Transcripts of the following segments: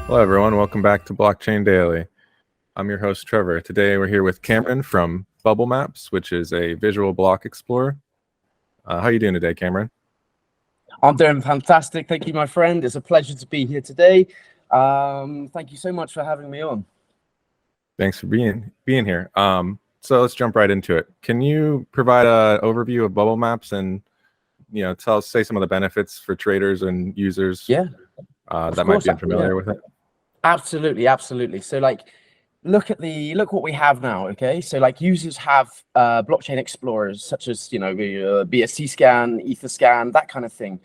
Hello, everyone. Welcome back to Blockchain Daily. I'm your host, Trevor. Today, we're here with Cameron from Bubblemaps, which is a visual block explorer. How are you doing today, Cameron? I'm doing fantastic. Thank you, my friend. It's a pleasure to be here today. Thank you so much for having me on. Thanks for being here. So let's jump right into it. Can you provide an overview of Bubblemaps and say some of the benefits for traders and users that might be unfamiliar with it? Absolutely. So look what we have now. Okay, so users have blockchain explorers such as BSC scan, ether scan, that kind of thing,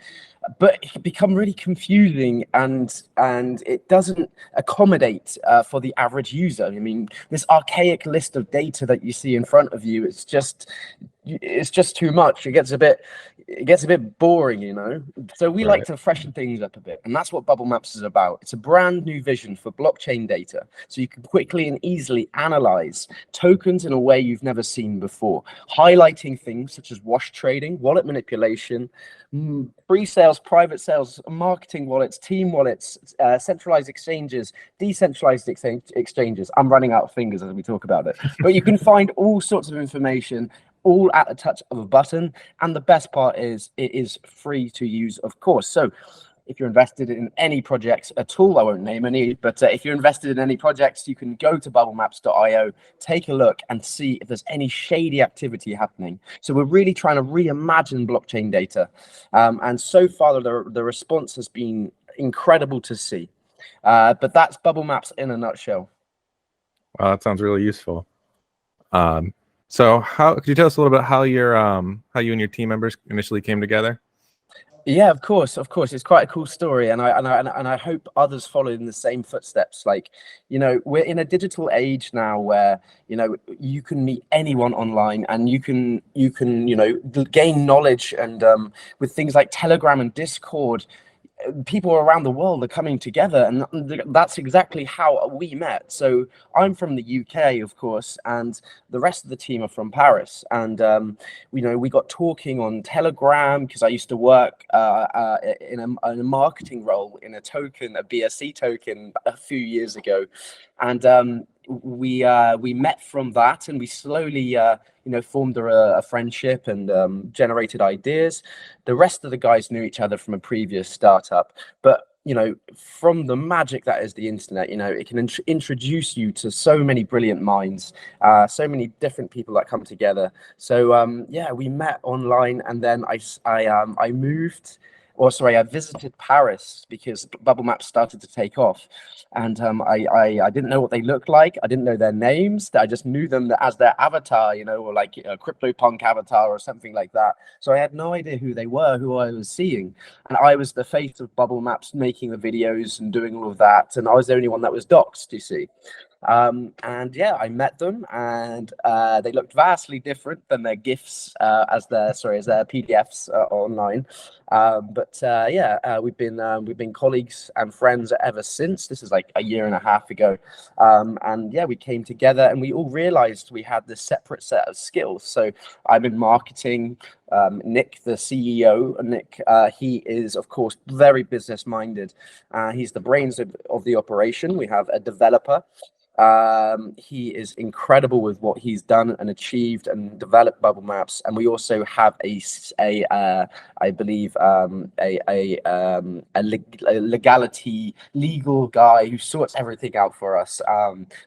but it can become really confusing and it doesn't accommodate for the average user. I mean, this archaic list of data that you see in front of you, it's just too much. It gets a bit boring. So we like to freshen things up a bit, and that's what Bubblemaps is about. It's a brand new vision for blockchain data, so you can quickly and easily analyze tokens in a way you've never seen before, highlighting things such as wash trading, wallet manipulation, pre-sales, private sales, marketing wallets, team wallets, centralized exchanges, decentralized exchanges. I'm running out of fingers as we talk about it, but you can find all sorts of information all at the touch of a button. And the best part is it is free to use, of course. So if you're invested in any projects at all, I won't name any, but if you're invested in any projects, you can go to bubblemaps.io, take a look and see if there's any shady activity happening. So we're really trying to reimagine blockchain data. And so far, the response has been incredible to see. But that's Bubblemaps in a nutshell. Wow, that sounds really useful. So could you tell us a little bit how you and your team members initially came together? Yeah, of course. It's quite a cool story, and I hope others follow in the same footsteps. We're in a digital age now where you can meet anyone online, and you can gain knowledge, and with things like Telegram and Discord, people around the world are coming together, and that's exactly how we met. So I'm from the UK, of course, and the rest of the team are from Paris, and we got talking on Telegram because I used to work in a marketing role in a BSC token a few years ago, and we met from that, and we slowly formed a friendship and generated ideas. The rest of the guys knew each other from a previous startup, but from the magic that is the internet, it can introduce you to so many brilliant minds, so many different people that come together. So we met online, and then I visited Paris because Bubblemaps started to take off, and I didn't know what they looked like. I didn't know their names. I just knew them as their avatar, or like a CryptoPunk avatar or something like that. So I had no idea who they were, who I was seeing, and I was the face of Bubblemaps making the videos and doing all of that, and I was the only one that was doxed, you see. I met them, and they looked vastly different than their GIFs as their PDFs online. We've been colleagues and friends ever since. This is like a year and a half ago, we came together, and we all realized we had this separate set of skills. So I'm in marketing. Nick, the CEO, he is, of course, very business minded. He's the brains of the operation. We have a developer. He is incredible with what he's done and achieved and developed Bubblemaps, and we also have a legal guy who sorts everything out for us.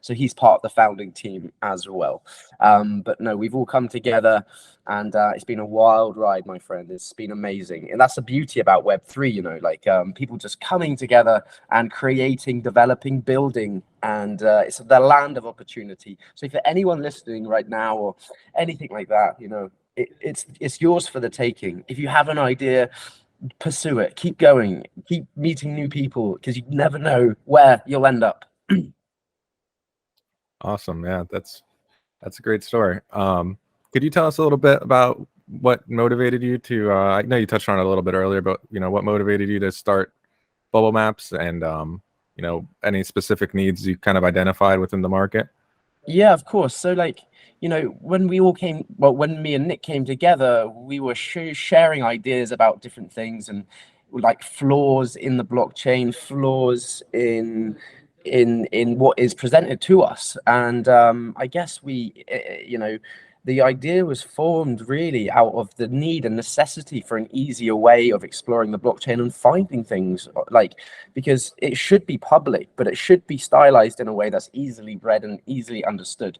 So he's part of the founding team as well. But no, we've all come together, and it's been a wild ride, my friend. It's been amazing, and that's the beauty about Web3. People just coming together and creating, developing, building, and it's the land of opportunity. So for anyone listening right now or anything like that, it's yours for the taking. If you have an idea, pursue it. Keep going. Keep meeting new people, because you never know where you'll end up. Awesome. Yeah, that's a great story. Could you tell us a little bit about what motivated you to? I know you touched on it a little bit earlier, but what motivated you to start Bubblemaps, and any specific needs you kind of identified within the market? Yeah, of course. So when me and Nick came together, we were sharing ideas about different things, and like flaws in the blockchain, flaws in what is presented to us. And I guess the idea was formed really out of the need and necessity for an easier way of exploring the blockchain and finding things, like, because it should be public, but it should be stylized in a way that's easily read and easily understood.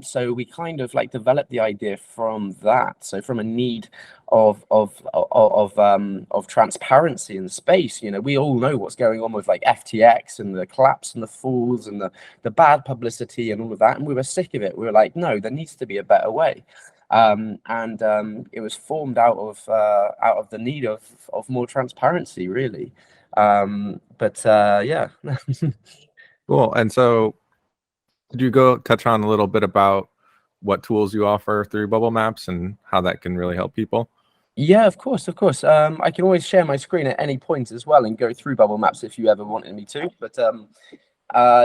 So we kind of like developed the idea from that. So from a need of transparency in space. We all know what's going on with like FTX and the collapse and the falls and the bad publicity and all of that, and we were sick of it. We were like, no, there needs to be a better way. It was formed out of the need of more transparency, really. Yeah. Cool. And so, could you go touch on a little bit about what tools you offer through Bubblemaps and how that can really help people? Yeah, of course. I can always share my screen at any point as well and go through Bubblemaps if you ever wanted me to. But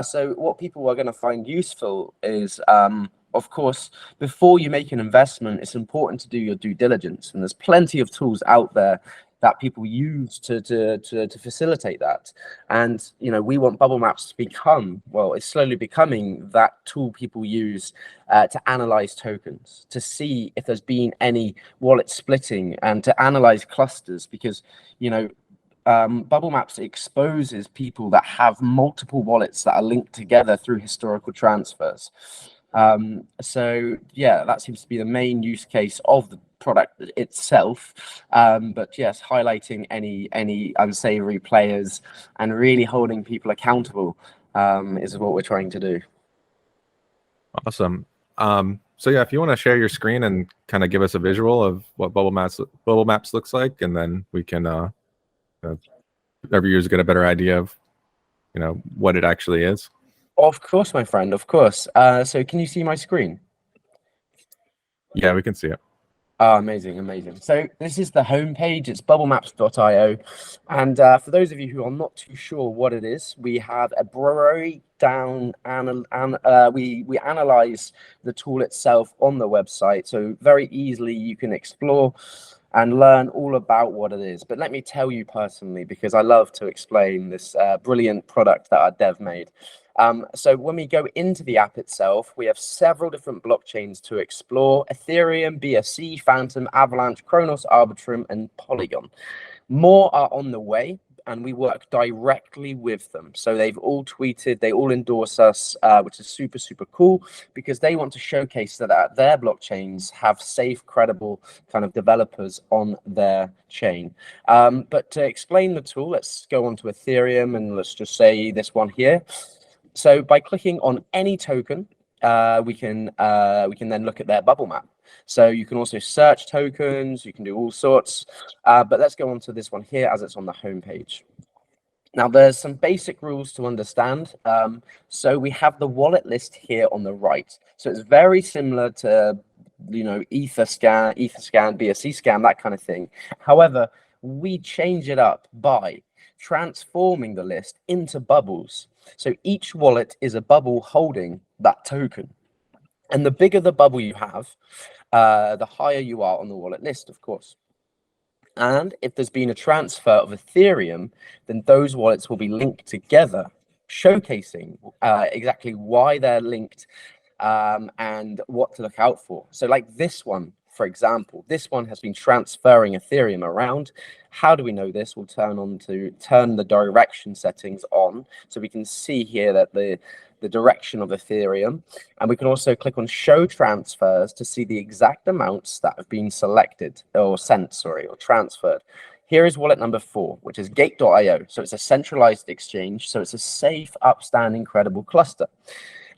so what people are going to find useful is, of course, before you make an investment, it's important to do your due diligence. And there's plenty of tools out there that people use to facilitate that. And, we want Bubblemaps to become, well, it's slowly becoming that tool people use to analyze tokens, to see if there's been any wallet splitting, and to analyze clusters, because, Bubblemaps exposes people that have multiple wallets that are linked together through historical transfers. So yeah, that seems to be the main use case of the product itself. But yes, highlighting any unsavory players and really holding people accountable is what we're trying to do. Awesome. So yeah, if you want to share your screen and kind of give us a visual of what Bubblemaps looks like, and then we can every user get a better idea of what it actually is. Of course, my friend, of course. So can you see my screen? Yeah, we can see it. Oh, amazing. So this is the homepage. It's bubblemaps.io. And for those of you who are not too sure what it is, we have a breakdown and we analyze the tool itself on the website. So very easily you can explore and learn all about what it is. But let me tell you personally, because I love to explain this brilliant product that our dev made. So when we go into the app itself, we have several different blockchains to explore: Ethereum, BSC, Phantom, Avalanche, Kronos, Arbitrum, and Polygon. More are on the way, and we work directly with them. So they've all tweeted, they all endorse us, which is super, super cool, because they want to showcase that their blockchains have safe, credible kind of developers on their chain. But to explain the tool, let's go on to Ethereum, and let's just say this one here. So by clicking on any token, we can then look at their bubble map. So you can also search tokens, you can do all sorts, but let's go on to this one here as it's on the home page. Now, there's some basic rules to understand. So we have the wallet list here on the right. So it's very similar to, Etherscan, BSC scan, that kind of thing. However, we change it up by transforming the list into bubbles. So each wallet is a bubble holding that token. And the bigger the bubble you have, the higher you are on the wallet list, of course. And if there's been a transfer of Ethereum, then those wallets will be linked together, showcasing exactly why they're linked and what to look out for. So like this one, for example, this one has been transferring Ethereum around. How do we know this? We'll turn the direction settings on, so we can see here that the direction of Ethereum, and we can also click on show transfers to see the exact amounts that have been selected or sent, or transferred. Here is wallet number 4, which is gate.io. So it's a centralized exchange. So it's a safe, upstanding, credible cluster.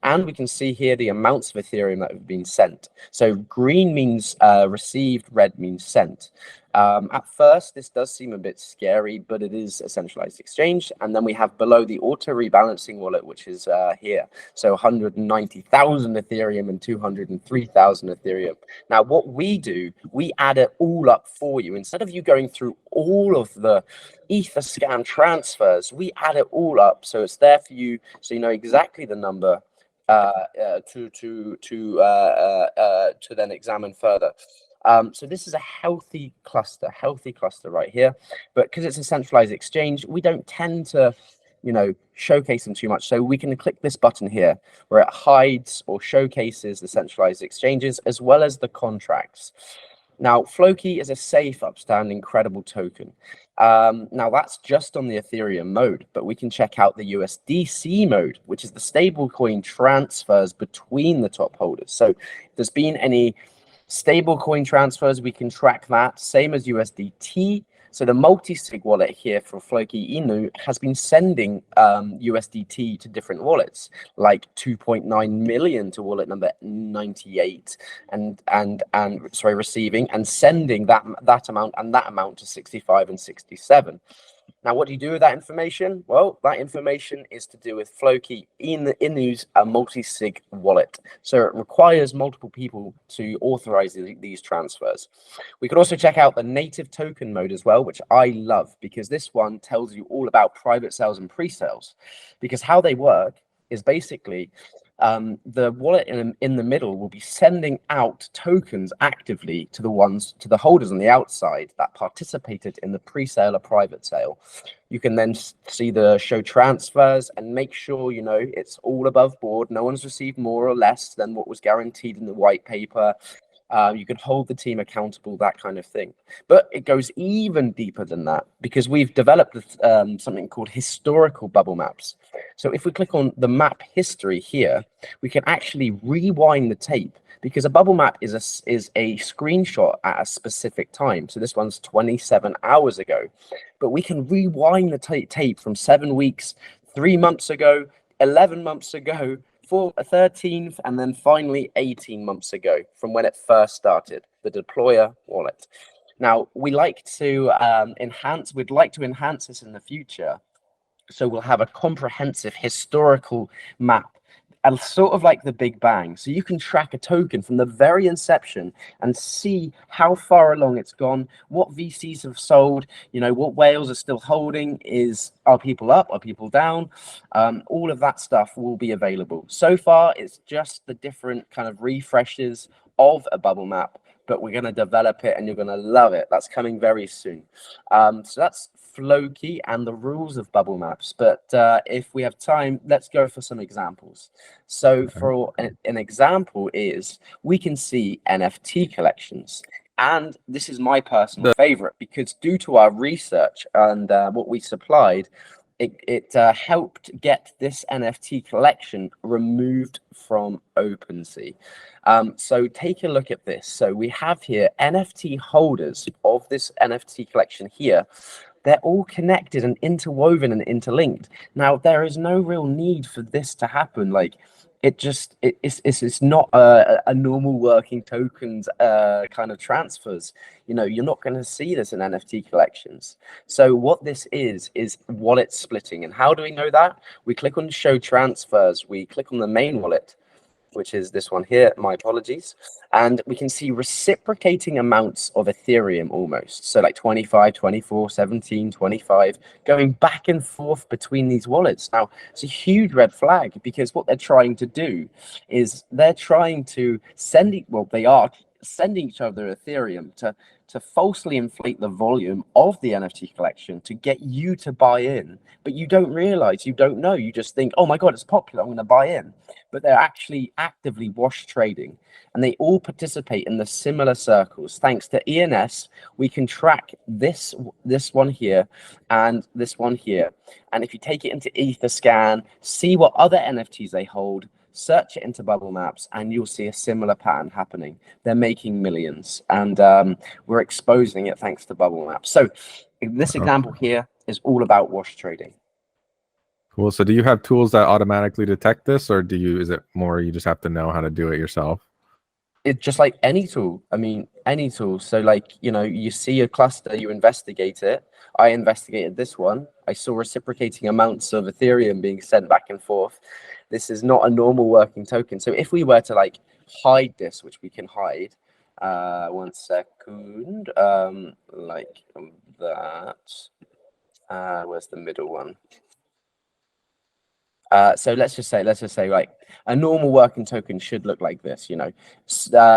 And we can see here the amounts of Ethereum that have been sent. So green means received, red means sent. At first, this does seem a bit scary, but it is a centralized exchange. And then we have below the auto rebalancing wallet, which is here. So 190,000 Ethereum and 203,000 Ethereum. Now, what we do, we add it all up for you. Instead of you going through all of the Etherscan transfers, we add it all up. So it's there for you, so you know exactly the number to then examine further. So this is a healthy cluster right here. But because it's a centralized exchange, we don't tend to, showcase them too much. So we can click this button here where it hides or showcases the centralized exchanges as well as the contracts. Now, Floki is a safe, upstanding, credible token. Now, that's just on the Ethereum mode, but we can check out the USDC mode, which is the stablecoin transfers between the top holders. So if there's been any stablecoin transfers, we can track that, same as USDT. So the multi-sig wallet here for Floki Inu has been sending USDT to different wallets, like 2.9 million to wallet number 98, and receiving and sending that amount to 65 and 67. Now, what do you do with that information? Well, that information is to do with Floki Inu's a multi-sig wallet. So it requires multiple people to authorize these transfers. We could also check out the native token mode as well, which I love because this one tells you all about private sales and pre-sales. Because how they work is basically the wallet in the middle will be sending out tokens actively to the holders on the outside that participated in the pre-sale or private sale. You can then see the show transfers and make sure it's all above board. No one's received more or less than what was guaranteed in the white paper. You can hold the team accountable, that kind of thing. But it goes even deeper than that because we've developed something called historical bubble maps. So if we click on the map history here, we can actually rewind the tape because a bubble map is a screenshot at a specific time. So this one's 27 hours ago, but we can rewind the tape from 7 weeks, 3 months ago, 11 months ago, for 13th, and then finally 18 months ago from when it first started, the deployer wallet. Now, we'd like to enhance this in the future. So we'll have a comprehensive historical map, and sort of like the Big Bang. So you can track a token from the very inception and see how far along it's gone, what VCs have sold, what whales are still holding, are people up, are people down? All of that stuff will be available. So far, it's just the different kind of refreshes of a bubble map, but we're going to develop it and you're going to love it. That's coming very soon. So that's Floki and the rules of bubble maps. But if we have time, let's go for some examples. So for an example is we can see NFT collections. And this is my personal favorite because due to our research and what we supplied, it helped get this NFT collection removed from OpenSea. So take a look at this. So we have here NFT holders of this NFT collection here. They're all connected and interwoven and interlinked. Now, there is no real need for this to happen. Like, it's not a normal working tokens kind of transfers. You're not going to see this in NFT collections. So what this is wallet splitting. And how do we know that? We click on show transfers. We click on the main wallet, which is this one here, my apologies. And we can see reciprocating amounts of Ethereum almost. So like 25, 24, 17, 25, going back and forth between these wallets. Now, it's a huge red flag because what they're trying to do is they're trying to they are sending each other Ethereum to falsely inflate the volume of the NFT collection to get you to buy in. But you don't realize, you don't know. You just think, oh my God, it's popular, I'm going to buy in. But they're actually actively wash trading. And they all participate in the similar circles. Thanks to ENS, we can track this one here and this one here. And if you take it into Etherscan, see what other NFTs they hold, search it into Bubblemaps, and you'll see a similar pattern happening. They're making millions, and we're exposing it thanks to Bubblemaps. So this example here is all about wash trading. Cool. So do you have tools that automatically detect this, or is it more you just have to know how to do it yourself? It's just like any tool. I mean, any tool. So like, you see a cluster, you investigate it. I investigated this one. I saw reciprocating amounts of Ethereum being sent back and forth. This is not a normal working token. So if we were to like hide this, which we can hide, 1 second, like that. Where's the middle one? So let's just say like a normal working token should look like this, you know,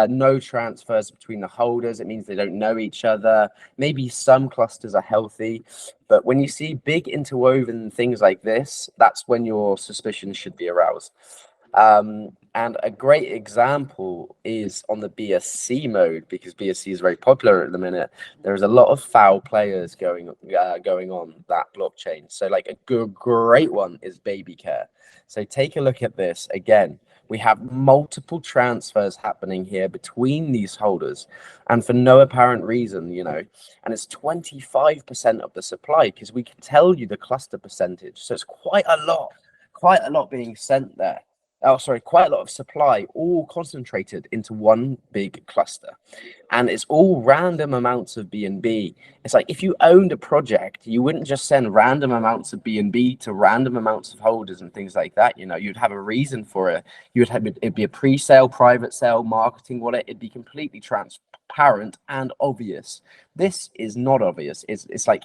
no transfers between the holders. It means they don't know each other. Maybe some clusters are healthy, but when you see big interwoven things like this, that's when your suspicions should be aroused. And a great example is on the BSC mode, because BSC is very popular at the minute. There's a lot of foul players going on that blockchain. So like a great one is Baby Care. So take a look at this again. We have multiple transfers happening here between these holders, and for no apparent reason, you know. And it's 25% of the supply, because we can tell you the cluster percentage. So it's quite a lot being sent there. Oh, sorry, quite a lot of supply, all concentrated into one big cluster. And it's all random amounts of BNB. It's like if you owned a project, you wouldn't just send random amounts of BNB to random amounts of holders and things like that. You know, you'd have a reason for it. It'd be a pre-sale, private sale, marketing wallet. It'd be completely transparent and obvious. This is not obvious. It's like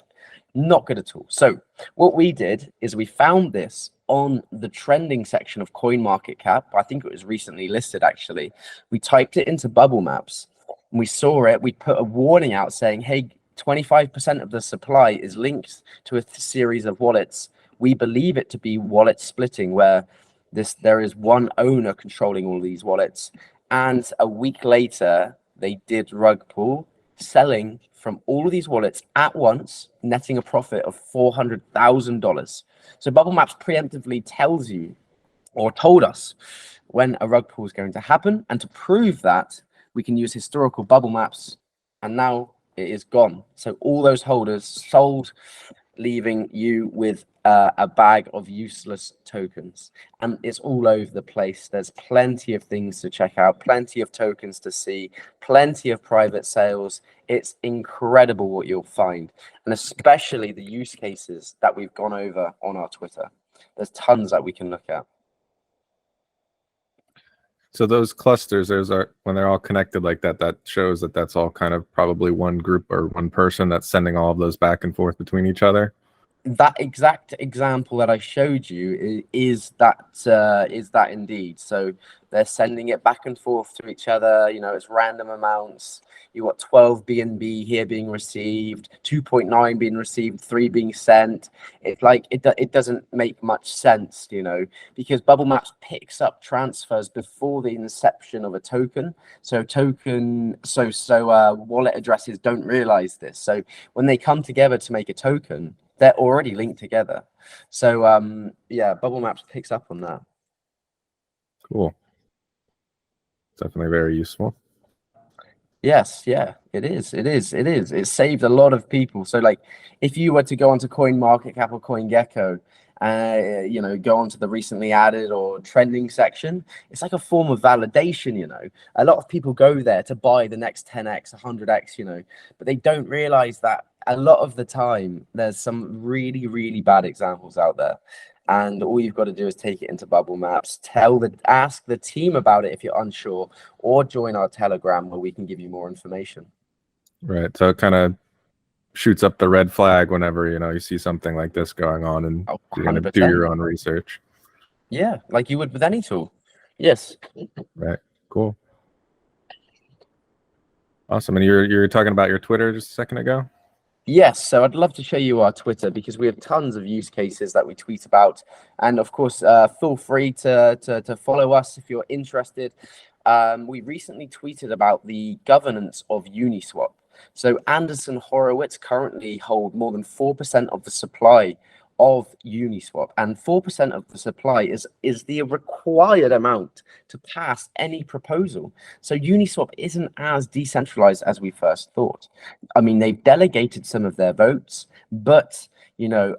not good at all. So what we did is we found this on the trending section of CoinMarketCap. I think it was recently listed, actually. We typed it into Bubblemaps and we saw it. We put a warning out saying, hey, 25% of the supply is linked to a series of wallets. We believe it to be wallet splitting, where there is one owner controlling all these wallets. And a week later, they did rug pull, selling from all of these wallets at once, netting a profit of $400,000. So Bubblemaps preemptively tells you, or told us, when a rug pull is going to happen. And to prove that, we can use historical Bubblemaps, and now it is gone. So all those holders sold, leaving you with a bag of useless tokens. And it's all over the place. There's plenty of things to check out, plenty of tokens to see, plenty of private sales. It's incredible what you'll find, and especially the use cases that we've gone over on our Twitter. There's tons that we can look at. So those clusters, when they're all connected like that, that shows that that's all kind of probably one group or one person that's sending all of those back and forth between each other. That exact example that I showed you is that indeed. So they're sending it back and forth to each other. You know, it's random amounts. You got 12 BNB here being received, 2.9 being received, 3 being sent. It's like it doesn't make much sense, you know, because Bubblemaps picks up transfers before the inception of a token. So wallet addresses don't realize this. So when they come together to make a token, they're already linked together. So yeah, Bubblemaps picks up on that. Cool. Definitely very useful. Yes, yeah, it is. It saved a lot of people. So like if you were to go onto CoinMarketCap or CoinGecko, you know, go onto the recently added or trending section, it's like a form of validation, you know. A lot of people go there to buy the next 10x, 100x, you know, but they don't realize that a lot of the time there's some really, really bad examples out there. And all you've got to do is take it into Bubblemaps, ask the team about it if you're unsure, or join our Telegram where we can give you more information. Right. So it kind of shoots up the red flag whenever, you know, you see something like this going on, and you're going to do your own research. Yeah, like you would with any tool. Yes. Right. Cool. Awesome. And you're talking about your Twitter just a second ago? Yes, so I'd love to show you our Twitter, because we have tons of use cases that we tweet about. And of course, feel free to follow us if you're interested. We recently tweeted about the governance of Uniswap. So Anderson Horowitz currently hold more than 4% of the supply of Uniswap, and 4% of the supply is the required amount to pass any proposal. So Uniswap isn't as decentralized as we first thought. I mean, they've delegated some of their votes, but you know,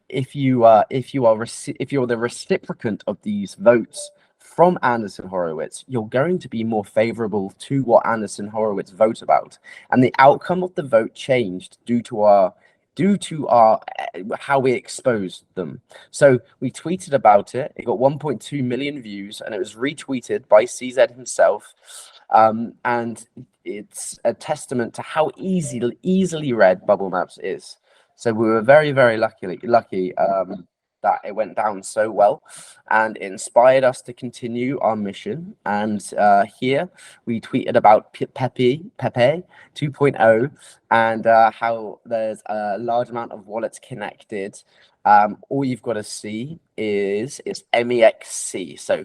if you're the recipient of these votes from Anderson Horowitz, you're going to be more favorable to what Anderson Horowitz vote about, and the outcome of the vote changed due to our how we exposed them. So we tweeted about it. It got 1.2 million views, and it was retweeted by CZ himself. And it's a testament to how easily read Bubblemaps is. So we were very, very lucky that it went down so well, and it inspired us to continue our mission. And here we tweeted about Pepe 2.0, and how there's a large amount of wallets connected. All you've got to see is it's MEXC. So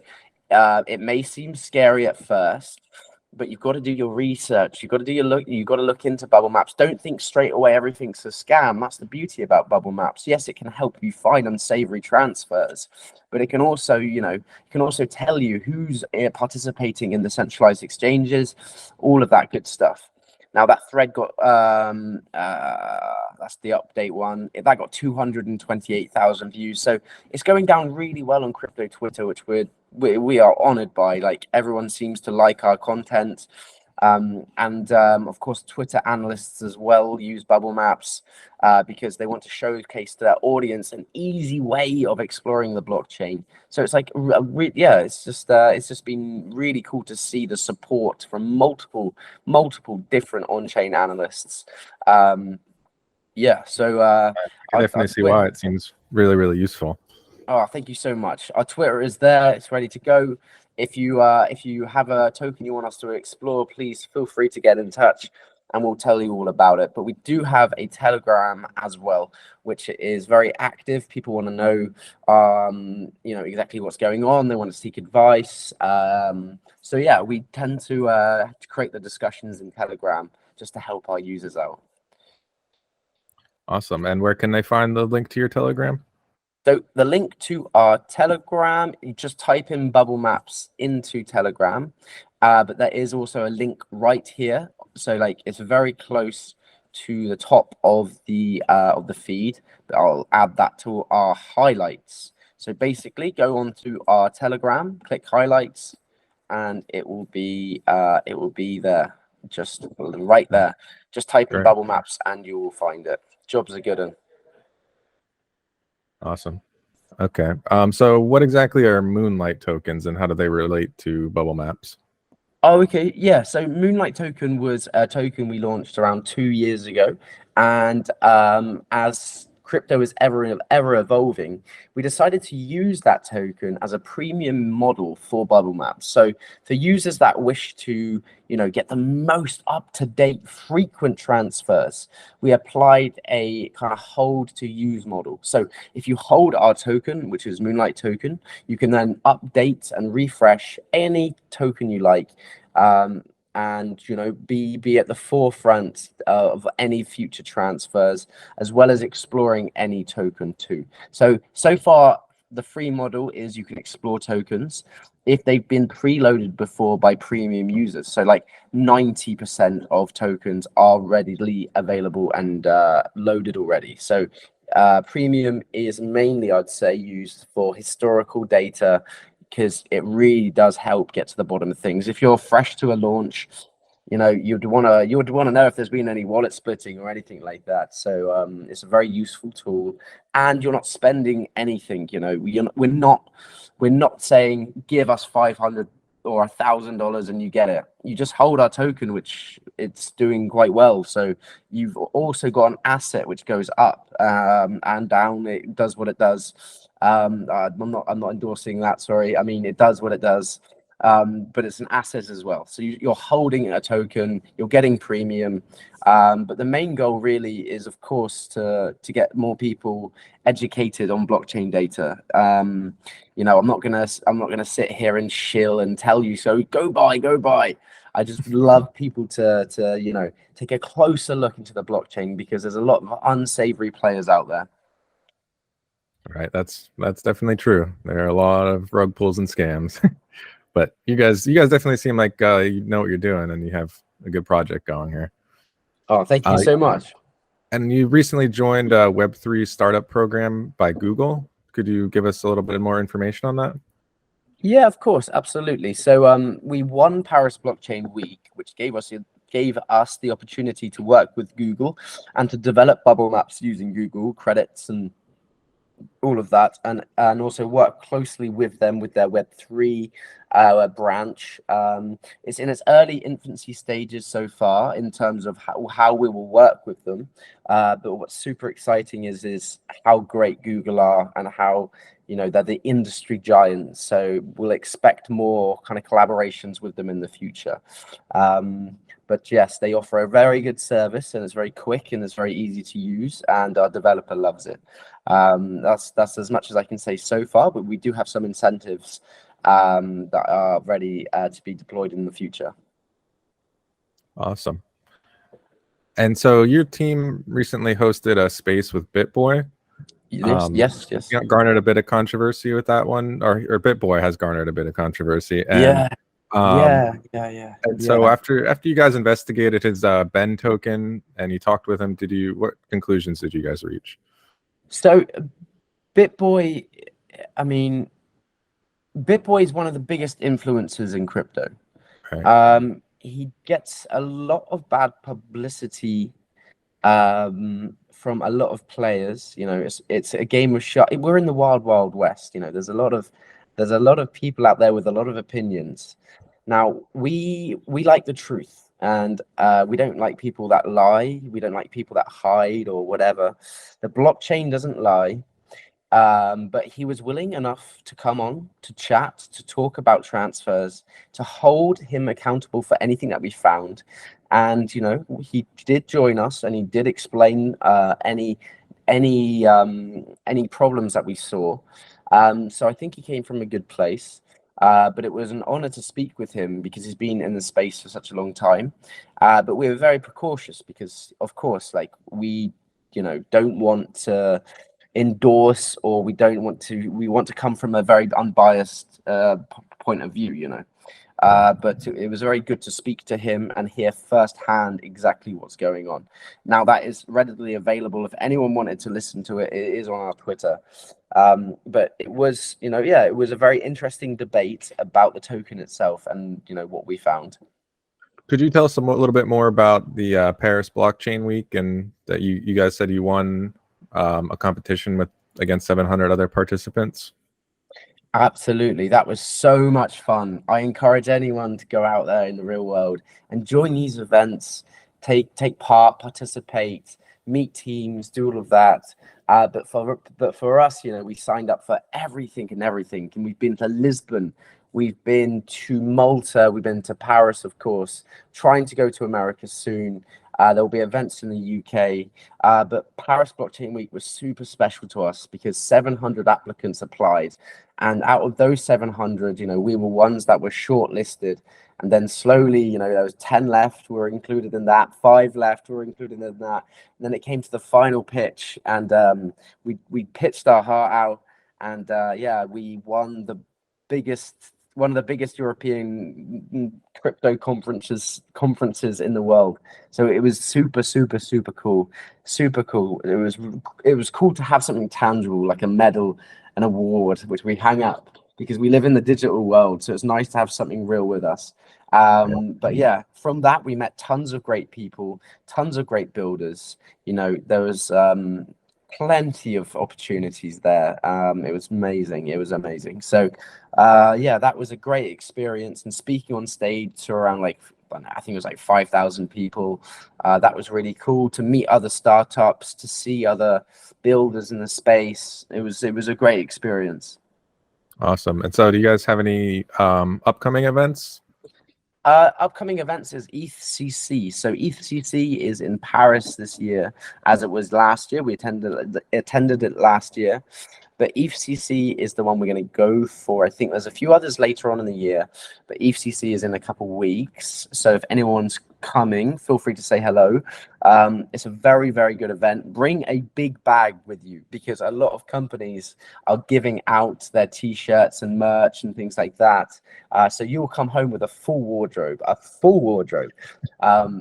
it may seem scary at first, but you've got to do your research. You've got to do your look. You've got to look into Bubblemaps. Don't think straight away everything's a scam. That's the beauty about Bubblemaps. Yes, it can help you find unsavory transfers, but it can also, it can also tell you who's participating in the centralized exchanges, all of that good stuff. Now that thread got that's the update one. That got 228,000 views. So it's going down really well on crypto Twitter, which we are honored by. Like, everyone seems to like our content. Of course, Twitter analysts as well use Bubblemaps because they want to showcase to their audience an easy way of exploring the blockchain. So it's like, it's just been really cool to see the support from multiple different on-chain analysts. So I can definitely see why it seems really, really useful. Oh, thank you so much. Our Twitter is there; it's ready to go. If you have a token you want us to explore, please feel free to get in touch, and we'll tell you all about it. But we do have a Telegram as well, which is very active. People want to know, exactly what's going on. They want to seek advice. So yeah, we tend to create the discussions in Telegram just to help our users out. Awesome. And where can they find the link to your Telegram? So the link to our Telegram, you just type in Bubblemaps into Telegram, but there is also a link right here. So like, it's very close to the top of the feed, but I'll add that to our highlights. So basically, go on to our Telegram, click highlights, and it will be there, just right there. Just type in Bubblemaps and you will find it. Job's a good one. Awesome. Okay. So what exactly are Moonlight tokens and how do they relate to Bubblemaps? Oh, okay. Yeah. So Moonlight token was a token we launched around 2 years ago. And as crypto is ever evolving, we decided to use that token as a premium model for Bubblemaps. So for users that wish to, get the most up-to-date frequent transfers, we applied a kind of hold to use model. So if you hold our token, which is Moonlight token, you can then update and refresh any token you like. And be at the forefront of any future transfers, as well as exploring any token too. So far, the free model is you can explore tokens if they've been preloaded before by premium users. So like 90% of tokens are readily available and loaded already. So premium is mainly, I'd say, used for historical data, because it really does help get to the bottom of things. If you're fresh to a launch, you'd want to know if there's been any wallet splitting or anything like that. So it's a very useful tool, and you're not spending anything. We're not saying give us $500 or $1,000 and you get it. You just hold our token, which it's doing quite well. So you've also got an asset which goes up and down. It does what it does. I'm not endorsing that. Sorry. I mean, it does what it does. But it's an asset as well. So you're holding a token, you're getting premium. But the main goal really is, of course, to get more people educated on blockchain data. I'm not gonna sit here and shill and tell you, so go buy. I just love people to take a closer look into the blockchain, because there's a lot of unsavory players out there. Right. That's definitely true. There are a lot of rug pulls and scams. But you guys definitely seem like you know what you're doing and you have a good project going here. Oh, thank you so much. And you recently joined a Web3 startup program by Google. Could you give us a little bit more information on that? Yeah, of course, absolutely. So we won Paris Blockchain Week, which gave us the opportunity to work with Google and to develop Bubblemaps using Google credits and all of that, and also work closely with them with their Web3 branch. It's in its early infancy stages so far in terms of how we will work with them. But what's super exciting is how great Google are, and how, you know, they're the industry giants. So we'll expect more kind of collaborations with them in the future. But yes, they offer a very good service, and it's very quick, and it's very easy to use, and our developer loves it. That's as much as I can say so far, but we do have some incentives that are ready to be deployed in the future. Awesome. And so your team recently hosted a space with BitBoy. Yes. Garnered a bit of controversy with that one, or BitBoy has garnered a bit of controversy. Yeah. And And so after you guys investigated his Ben token and you talked with him, what conclusions did you guys reach? So BitBoy, I mean, BitBoy is one of the biggest influencers in crypto. Right. He gets a lot of bad publicity from a lot of players. You know, it's a game of shot. We're in the wild west. You know, there's a lot of people out there with a lot of opinions. Now we like the truth, and we don't like people that lie. We don't like people that hide or whatever. The blockchain doesn't lie. But he was willing enough to come on, to chat, to talk about transfers, to hold him accountable for anything that we found. And, you know, he did join us, and he did explain any problems that we saw. So I think he came from a good place. But it was an honor to speak with him, because he's been in the space for such a long time. But we were very precautious, because, of course, like, we, you know, don't want to endorse, or we want to come from a very unbiased point of view, you know. But it was very good to speak to him and hear firsthand exactly what's going on. Now, that is readily available. If anyone wanted to listen to it, it is on our Twitter. But it was, you know, yeah, it was a very interesting debate about the token itself, and, you know, what we found. Could you tell us a little bit more about the Paris Blockchain Week, and that you guys said you won a competition against 700 other participants? Absolutely. That was so much fun. I encourage anyone to go out there in the real world and join these events, take part, participate, meet teams, do all of that. But for us, you know, we signed up for everything, and we've been to Lisbon, we've been to Malta, we've been to Paris, of course, trying to go to America soon. There will be events in the UK, but Paris Blockchain Week was super special to us, because 700 applicants applied. And out of those 700, you know, we were ones that were shortlisted. And then slowly, you know, there was 10 left, we were included in that, 5 left, we were included in that. And then it came to the final pitch, and we pitched our heart out, and yeah, we won one of the biggest European crypto conferences in the world. So it was super cool. It was cool to have something tangible, like a medal, an award, which we hang up, because we live in the digital world. So it's nice to have something real with us. But yeah, from that we met tons of great people, tons of great builders. You know, there was plenty of opportunities there. It was amazing. So yeah, that was a great experience. And speaking on stage to around, like, I think it was like 5,000 people, that was really cool, to meet other startups, to see other builders in the space. It was a great experience. Awesome. And so do you guys have any upcoming events? Upcoming events is ETHCC. So ETHCC is in Paris this year, as it was last year. We attended it last year, but ETHCC is the one we're going to go for. I think there's a few others later on in the year, but ETHCC is in a couple weeks. So if anyone's coming, feel free to say hello. It's a very good event. Bring a big bag with you, because a lot of companies are giving out their t-shirts and merch and things like that. So you will come home with a full wardrobe.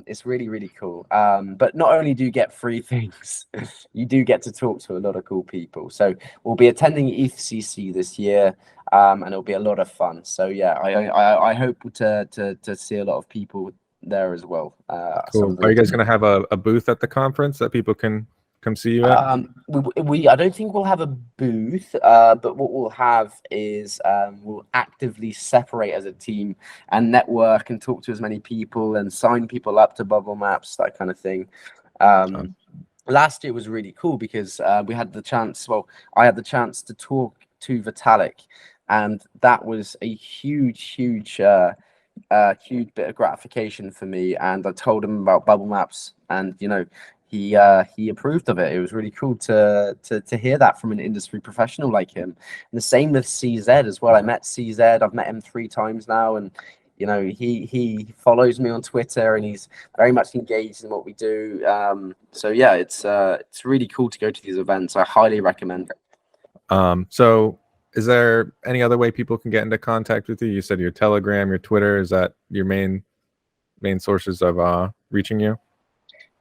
It's really cool. But not only do you get free things, you do get to talk to a lot of cool people. So we'll be attending ETHCC this year, and it'll be a lot of fun. So yeah, I hope to see a lot of people there as well. Cool. Are you guys going to have a booth at the conference that people can come see you at? I don't think we'll have a booth, but what we'll have is we'll actively separate as a team and network and talk to as many people and sign people up to Bubblemaps, that kind of thing. Last year was really cool because we had the chance. Well, I had the chance to talk to Vitalik, and that was a huge bit of gratification for me. And I told him about Bubblemaps, and he approved of it. It was really cool to hear that from an industry professional like him. And the same with CZ as well. I met CZ. I've met him 3 times now, and he follows me on Twitter, and he's very much engaged in what we do. So yeah, it's really cool to go to these events. I highly recommend it. So is there any other way people can get into contact with you? You said your Telegram, your Twitter. Is that your main sources of reaching you?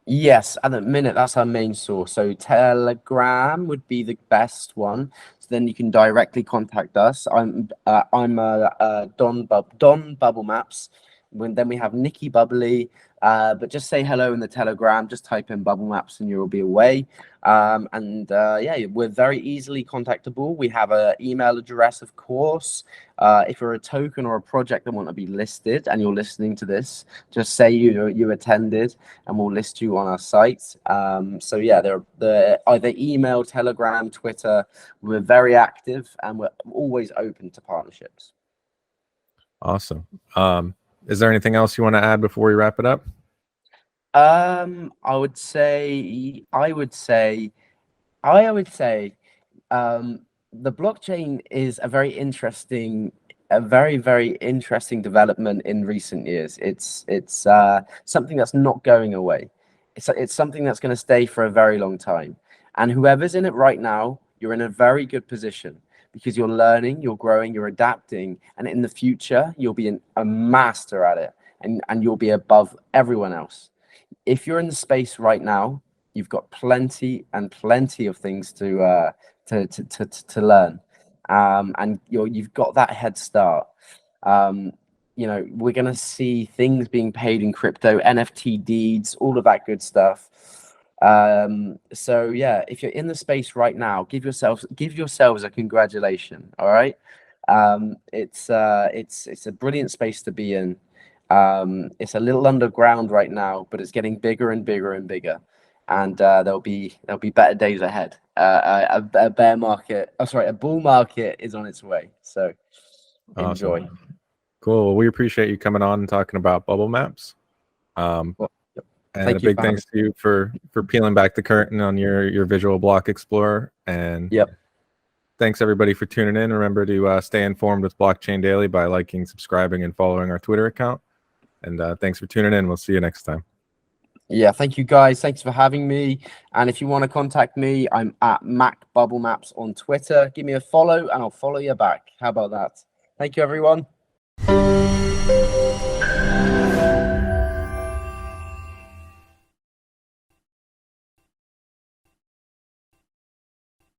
Yes, at the minute that's our main source. So Telegram would be the best one. So then you can directly contact us. I'm Don Bubblemaps. Then we have Nikki Bubbly. But just say hello in the Telegram. Just type in Bubblemaps and you'll be away. Yeah, we're very easily contactable. We have an email address, of course. If you're a token or a project that want to be listed and you're listening to this, just say you attended and we'll list you on our site. So yeah, they're either email, Telegram, Twitter. We're very active and we're always open to partnerships. Awesome. Is there anything else you want to add before we wrap it up? I would say the blockchain is a very interesting development in recent years. It's something that's not going away. It's something that's going to stay for a very long time. And whoever's in it right now, you're in a very good position because you're learning, you're growing, you're adapting, and in the future, you'll be a master at it, and you'll be above everyone else. If you're in the space right now, you've got plenty of things to learn, and you've got that head start. We're gonna see things being paid in crypto, NFT deeds, all of that good stuff. So yeah, if you're in the space right now, give yourselves a congratulation. All right. It's a brilliant space to be in. It's a little underground right now, but it's getting bigger and bigger and bigger. And there'll be better days ahead. A bull market is on its way. So enjoy. Awesome. Cool. Well, we appreciate you coming on and talking about Bubblemaps. And a big thanks to you for peeling back the curtain on your visual block explorer. And thanks everybody for tuning in. Remember to stay informed with Blockchain Daily by liking, subscribing, and following our Twitter account. And thanks for tuning in. We'll see you next time. Yeah, thank you guys. Thanks for having me. And if you want to contact me, I'm at Mac Bubblemaps on Twitter. Give me a follow and I'll follow you back. How about that? Thank you, everyone.